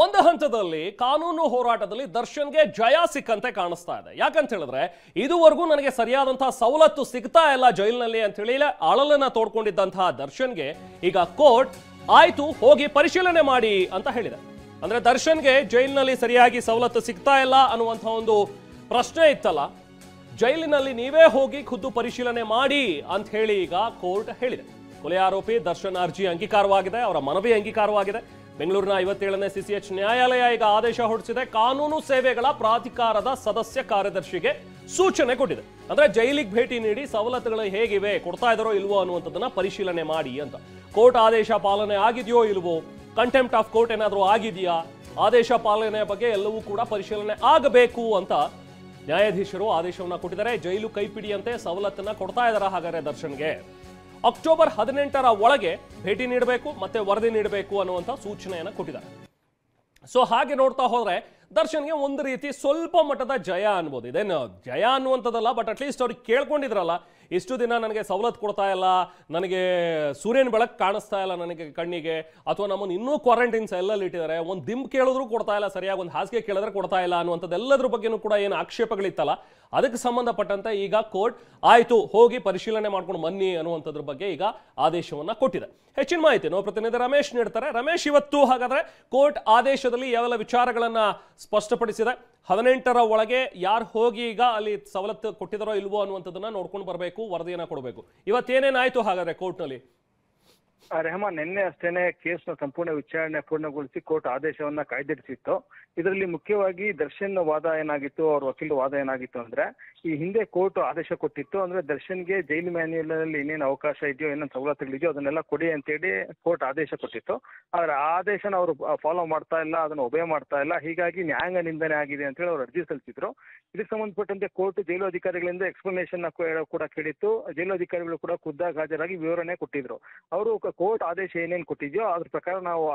ಒಂದು ಹಂತದಲ್ಲಿ ಕಾನೂನು ಹೋರಾಟದಲ್ಲಿ ದರ್ಶನ್ಗೆ ಜಯ ಸಿಕ್ಕಂತೆ ಕಾಣಿಸ್ತಾ ಇದೆ. ಯಾಕಂತ ಹೇಳಿದ್ರೆ ಇದುವರೆಗೂ ನನಗೆ ಸರಿಯಾದಂತಹ ಸವಲತ್ತು ಸಿಗ್ತಾ ಇಲ್ಲ ಜೈಲಿನಲ್ಲಿ ಅಂತ ಹೇಳಿ ಅಳಲನ್ನ ತೋಡ್ಕೊಂಡಿದ್ದಂತಹ ದರ್ಶನ್ಗೆ ಈಗ ಕೋರ್ಟ್ ಆಯ್ತು ಹೋಗಿ ಪರಿಶೀಲನೆ ಮಾಡಿ ಅಂತ ಹೇಳಿದೆ. ಅಂದ್ರೆ ದರ್ಶನ್ಗೆ ಜೈಲಿನಲ್ಲಿ ಸರಿಯಾಗಿ ಸವಲತ್ತು ಸಿಗ್ತಾ ಇಲ್ಲ ಅನ್ನುವಂಥ ಒಂದು ಪ್ರಶ್ನೆ ಇತ್ತಲ್ಲ, ಜೈಲಿನಲ್ಲಿ ನೀವೇ ಹೋಗಿ ಖುದ್ದು ಪರಿಶೀಲನೆ ಮಾಡಿ ಅಂತ ಹೇಳಿ ಈಗ ಕೋರ್ಟ್ ಹೇಳಿದೆ. ಕೊಲೆ ಆರೋಪಿ ದರ್ಶನ್ ಅರ್ಜಿ ಅಂಗೀಕಾರವಾಗಿದೆ, ಅವರ ಮನವಿ ಅಂಗೀಕಾರವಾಗಿದೆ. ಬೆಂಗಳೂರಿನ 57ನೇ CCH ನ್ಯಾಯಾಲಯ ಈಗ ಆದೇಶ ಹೊರಡಿಸಿದೆ. ಕಾನೂನು ಸೇವೆಗಳ ಪ್ರಾಧಿಕಾರದ ಸದಸ್ಯ ಕಾರ್ಯದರ್ಶಿಗೆ ಸೂಚನೆ ಕೊಟ್ಟಿದೆ. ಅಂದ್ರೆ ಜೈಲಿಗೆ ಭೇಟಿ ನೀಡಿ ಸವಲತ್ತುಗಳು ಹೇಗಿವೆ, ಕೊಡ್ತಾ ಇದಾರೋ ಇಲ್ವೋ ಅನ್ನುವಂಥದ್ದನ್ನ ಪರಿಶೀಲನೆ ಮಾಡಿ ಅಂತ. ಕೋರ್ಟ್ ಆದೇಶ ಪಾಲನೆ ಆಗಿದೆಯೋ ಇಲ್ವೋ, ಕಂಟೆಂಪ್ಟ್ ಆಫ್ ಕೋರ್ಟ್ ಏನಾದರೂ ಆಗಿದೆಯಾ, ಆದೇಶ ಪಾಲನೆ ಬಗ್ಗೆ ಎಲ್ಲವೂ ಕೂಡ ಪರಿಶೀಲನೆ ಆಗಬೇಕು ಅಂತ ನ್ಯಾಯಾಧೀಶರು ಆದೇಶವನ್ನ ಕೊಟ್ಟಿದ್ದಾರೆ. ಜೈಲು ಕೈಪಿಡಿಯಂತೆ ಸವಲತ್ತನ್ನ ಕೊಡ್ತಾ ಇದಾರ ಹಾಗಾದ್ರೆ ದರ್ಶನ್ಗೆ. ಅಕ್ಟೋಬರ್ 18ರ ಒಳಗೆ ಭೇಟಿ ನೀಡಬೇಕು ಮತ್ತೆ ವರದಿ ನೀಡಬೇಕು ಅನ್ನುವಂಥ ಸೂಚನೆಯನ್ನು ಕೊಟ್ಟಿದ್ದಾರೆ. ಸೊ ಹಾಗೆ ನೋಡ್ತಾ ಹೋದ್ರೆ ದರ್ಶನ್ಗೆ ಒಂದು ರೀತಿ ಸ್ವಲ್ಪ ಮಟ್ಟದ ಜಯ ಅನ್ಬೋದು. ಇದೇನು ಜಯ ಅನ್ನುವಂಥದ್ದಲ್ಲ, ಬಟ್ ಅಟ್ಲೀಸ್ಟ್ ಅವ್ರಿಗೆ ಕೇಳ್ಕೊಂಡಿದ್ರಲ್ಲ, ಇಷ್ಟು ದಿನ ನನಗೆ ಸವಲತ್ತು ಕೊಡ್ತಾ ಇಲ್ಲ, ನನಗೆ ಸೂರ್ಯನ ಬೆಳಕು ಕಾಣಿಸ್ತಾ ಇಲ್ಲ ನನಗೆ ಕಣ್ಣಿಗೆ, ಅಥವಾ ನಮ್ಮನ್ನು ಇನ್ನೂ ಕ್ವಾರಂಟೈನ್ ಎಲ್ಲಲ್ಲಿ ಇಟ್ಟಿದ್ದಾರೆ, ಒಂದು ದಿಂಬು ಕೇಳಿದ್ರು ಕೊಡ್ತಾ ಇಲ್ಲ, ಸರಿಯಾಗಿ ಒಂದು ಹಾಸಿಗೆ ಕೇಳಿದ್ರೆ ಕೊಡ್ತಾ ಇಲ್ಲ ಅನ್ನುವಂಥದ್ದು ಎಲ್ಲದ್ರ ಬಗ್ಗೆನೂ ಕೂಡ ಏನು ಆಕ್ಷೇಪಗಳಿತ್ತಲ್ಲ, ಅದಕ್ಕೆ ಸಂಬಂಧಪಟ್ಟಂತೆ ಈಗ ಕೋರ್ಟ್ ಆಯ್ತು ಹೋಗಿ ಪರಿಶೀಲನೆ ಮಾಡ್ಕೊಂಡು ಬನ್ನಿ ಅನ್ನುವಂಥದ್ರ ಬಗ್ಗೆ ಈಗ ಆದೇಶವನ್ನ ಕೊಟ್ಟಿದೆ. ಹೆಚ್ಚಿನ ಮಾಹಿತಿ ನಾವು ಪ್ರತಿನಿಧಿ ರಮೇಶ್ ನೀಡ್ತಾರೆ. ರಮೇಶ್, ಇವತ್ತು ಹಾಗಾದ್ರೆ ಕೋರ್ಟ್ ಆದೇಶದಲ್ಲಿ ಯಾವೆಲ್ಲ ವಿಚಾರಗಳನ್ನ ಸ್ಪಷ್ಟಪಡಿಸಿದೆ, 18ರ ಒಳಗೆ ಯಾರು ಹೋಗಿ ಈಗ ಅಲ್ಲಿ ಸವಲತ್ತು ಕೊಟ್ಟಿದಾರೋ ಇಲ್ವೋ ಅನ್ನುವಂಥದ್ದನ್ನ ನೋಡ್ಕೊಂಡು ಬರಬೇಕು, ವರದಿಯನ್ನ ಕೊಡಬೇಕು. ಇವತ್ತೇನೇನಾಯ್ತು ಹಾಗಾದ್ರೆ ಕೋರ್ಟ್ನಲ್ಲಿ? ರೆಹಮಾನ್, ನಿನ್ನೆ ಅಷ್ಟೇನೆ ಕೇಸ್ನ ಸಂಪೂರ್ಣ ವಿಚಾರಣೆ ಪೂರ್ಣಗೊಳಿಸಿ ಕೋರ್ಟ್ ಆದೇಶವನ್ನ ಕಾಯ್ದಿರಿಸಿತ್ತು. ಇದರಲ್ಲಿ ಮುಖ್ಯವಾಗಿ ದರ್ಶನ್ ವಾದ ಏನಾಗಿತ್ತು, ಅವ್ರ ವಕೀಲ ವಾದ ಏನಾಗಿತ್ತು ಅಂದ್ರೆ, ಈ ಹಿಂದೆ ಕೋರ್ಟ್ ಆದೇಶ ಕೊಟ್ಟಿತ್ತು ಅಂದ್ರೆ ದರ್ಶನ್ಗೆ ಜೈಲು ಮ್ಯಾನ್ಯುಯಲ್ ನಲ್ಲಿ ಏನೇನು ಅವಕಾಶ ಇದೆಯೋ, ಏನೇನು ಸವಲತ್ತುಗಳಿದೆಯೋ ಅದನ್ನೆಲ್ಲ ಕೊಡಿ ಅಂತೇಳಿ ಕೋರ್ಟ್ ಆದೇಶ ಕೊಟ್ಟಿತ್ತು. ಆದ್ರೆ ಆ ಆದೇಶನ ಅವರು ಫಾಲೋ ಮಾಡ್ತಾ ಇಲ್ಲ, ಅದನ್ನ ಒಬೆ ಮಾಡ್ತಾ ಇಲ್ಲ, ಹೀಗಾಗಿ ನ್ಯಾಯಾಂಗ ನಿಂದನೆ ಆಗಿದೆ ಅಂತೇಳಿ ಅವ್ರು ಅರ್ಜಿ ಸಲ್ಲಿಸಿದ್ರು. ಇದಕ್ಕೆ ಸಂಬಂಧಪಟ್ಟಂತೆ ಕೋರ್ಟ್ ಜೈಲು ಅಧಿಕಾರಿಗಳಿಂದ ಎಕ್ಸ್ಪ್ಲನೇಷನ್ ಕೂಡ ಕೇಳಿತ್ತು. ಜೈಲು ಅಧಿಕಾರಿಗಳು ಕೂಡ ಖುದ್ದಾಗಿ ಹಾಜರಾಗಿ ವಿವರಣೆ ಕೊಟ್ಟಿದ್ರು. ಅವರು ಕೋರ್ಟ್ ಆದೇಶ ಏನೇನು ಕೊಟ್ಟಿದ್ಯೋ ಅದ್ರ ಪ್ರಕಾರ ನಾವು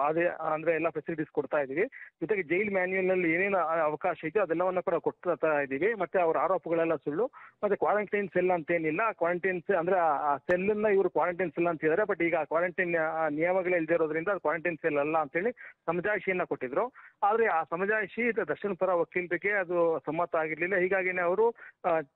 ಅಂದ್ರೆ ಎಲ್ಲ ಫೆಸಿಲಿಟೀಸ್ ಕೊಡ್ತಾ ಇದೀವಿ, ಜೊತೆಗೆ ಜೈಲ್ ಮ್ಯಾನ್ಯುಯಲ್ ನಲ್ಲಿ ಏನೇನು ಅವಕಾಶ ಇದೆಯೋ ಅದೆಲ್ಲವನ್ನ ಕೂಡ ಕೊಡ್ತಾ ಇದೀವಿ. ಮತ್ತೆ ಅವ್ರ ಆರೋಪಗಳೆಲ್ಲ ಸುಳ್ಳು, ಮತ್ತೆ ಕ್ವಾರಂಟೈನ್ ಸೆಲ್ ಅಂತ ಏನಿಲ್ಲ, ಕ್ವಾರಂಟೈನ್ ಅಂದ್ರೆ ಆ ಸೆಲ್ ಅನ್ನ ಇವರು ಕ್ವಾರಂಟೈನ್ ಸೆಲ್ ಅಂತ ಹೇಳಿದ್ರೆ, ಬಟ್ ಈಗ ಕ್ವಾರಂಟೈನ್ ನಿಯಮಗಳು ಇಲ್ಲದೆ ಇರೋದ್ರಿಂದ ಕ್ವಾರಂಟೈನ್ ಸೆಲ್ ಅಲ್ಲ ಅಂತೇಳಿ ಸಮಜಾಯಿಷಿಯನ್ನ ಕೊಟ್ಟಿದ್ರು. ಆದ್ರೆ ಆ ಸಮಜಾಯಿಷಿ ದರ್ಶನ್ ಪರ ವಕೀಲರಿಗೆ ಅದು ಸಮ್ಮತ ಆಗಿರ್ಲಿಲ್ಲ. ಹೀಗಾಗಿನೇ ಅವರು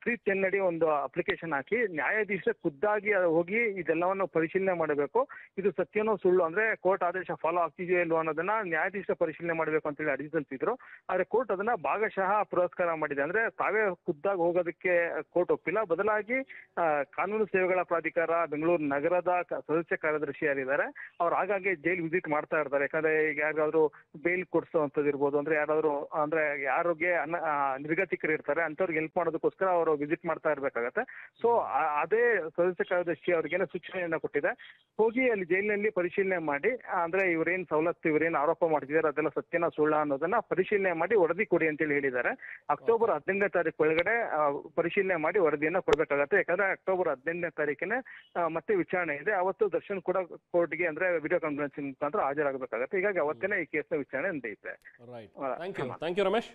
310 ಒಂದು ಅಪ್ಲಿಕೇಶನ್ ಹಾಕಿ ನ್ಯಾಯಾಧೀಶ ಖುದ್ದಾಗಿ ಹೋಗಿ ಇದೆಲ್ಲವನ್ನು ಪರಿಶೀಲನೆ ಮಾಡಬೇಕು, ಇದು ಸತ್ಯನೋ ಸುಳ್ಳು ಅಂದ್ರೆ ಕೋರ್ಟ್ ಆದೇಶ ಫಾಲೋ ಆಗ್ತಿದೆಯೋ ಇಲ್ವೋ ಅನ್ನೋದನ್ನ ನ್ಯಾಯಾಧೀಶ ಪರಿಶೀಲನೆ ಮಾಡಬೇಕು ಅಂತ ಹೇಳಿ ಅರ್ಜಿ ಸಲ್ಲಿಸಿದ್ರು. ಆದ್ರೆ ಕೋರ್ಟ್ ಅದನ್ನ ಭಾಗಶಃ ಪುರಸ್ಕಾರ ಮಾಡಿದೆ. ಅಂದ್ರೆ ತಾವೇ ಖುದ್ದಾಗಿ ಹೋಗೋದಕ್ಕೆ ಕೋರ್ಟ್ ಒಪ್ಪಿಲ್ಲ, ಬದಲಾಗಿ ಕಾನೂನು ಸೇವೆಗಳ ಪ್ರಾಧಿಕಾರ ಬೆಂಗಳೂರು ನಗರದ ಸದಸ್ಯ ಕಾರ್ಯದರ್ಶಿ ಯಾರಿದ್ದಾರೆ ಅವ್ರು ಆಗಾಗ್ಗೆ ಜೈಲ್ ವಿಸಿಟ್ ಮಾಡ್ತಾ ಇರ್ತಾರೆ. ಯಾಕಂದ್ರೆ ಈಗ ಯಾರಾದ್ರೂ ಬೇಲ್ ಕೊಡಿಸೋವಂಥದ್ದು ಇರ್ಬೋದು, ಅಂದ್ರೆ ಯಾರಾದ್ರೂ ಅಂದ್ರೆ ಯಾರಿಗೆ ನಿರ್ಗತಿಕರು ಇರ್ತಾರೆ ಅಂತವ್ರಿಗೆ ಹೆಲ್ಪ್ ಮಾಡೋದಕ್ಕೋಸ್ಕರ ಅವರು ವಿಸಿಟ್ ಮಾಡ್ತಾ ಇರ್ಬೇಕಾಗತ್ತೆ. ಸೊ ಅದೇ ಸದಸ್ಯ ಕಾರ್ಯದರ್ಶಿ ಅವ್ರಿಗೇನೋ ಸೂಚನೆಯನ್ನ ಕೊಟ್ಟಿದೆ, ಹೋಗಿ ಅಲ್ಲಿ ಜೈಲಿನಲ್ಲಿ ಪರಿಶೀಲನೆ ಮಾಡಿ ಅಂದ್ರೆ ಇವ್ರೇನ್ ಸವಲತ್ತು ಇವ್ರೇನ್ ಆರೋಪ ಮಾಡ್ತಿದ್ದಾರೆ ಅದೆಲ್ಲ ಸತ್ಯನ ಸುಳ್ಳ ಅನ್ನೋದನ್ನ ಪರಿಶೀಲನೆ ಮಾಡಿ ವರದಿ ಕೊಡಿ ಅಂತೇಳಿ ಹೇಳಿದ್ದಾರೆ. ಅಕ್ಟೋಬರ್ 18ನೇ ತಾರೀಕು ಒಳಗಡೆ ಪರಿಶೀಲನೆ ಮಾಡಿ ವರದಿಯನ್ನ ಕೊಡ್ಬೇಕಾಗತ್ತೆ. ಯಾಕಂದ್ರೆ ಅಕ್ಟೋಬರ್ 18ನೇ ತಾರೀಕಿನ ಮತ್ತೆ ವಿಚಾರಣೆ ಇದೆ. ಅವತ್ತು ದರ್ಶನ್ ಕೂಡ ಕೋರ್ಟ್ಗೆ ಅಂದ್ರೆ ವಿಡಿಯೋ ಕಾನ್ಫರೆನ್ಸಿಂಗ್ ಮುಖಾಂತರ ಹಾಜರಾಗಬೇಕಾಗತ್ತೆ. ಹೀಗಾಗಿ ಅವತ್ತೇನೆ ಈ ಕೇಸ್ನ ವಿಚಾರಣೆ ನಡೆಯುತ್ತೆ. Thank you Ramesh.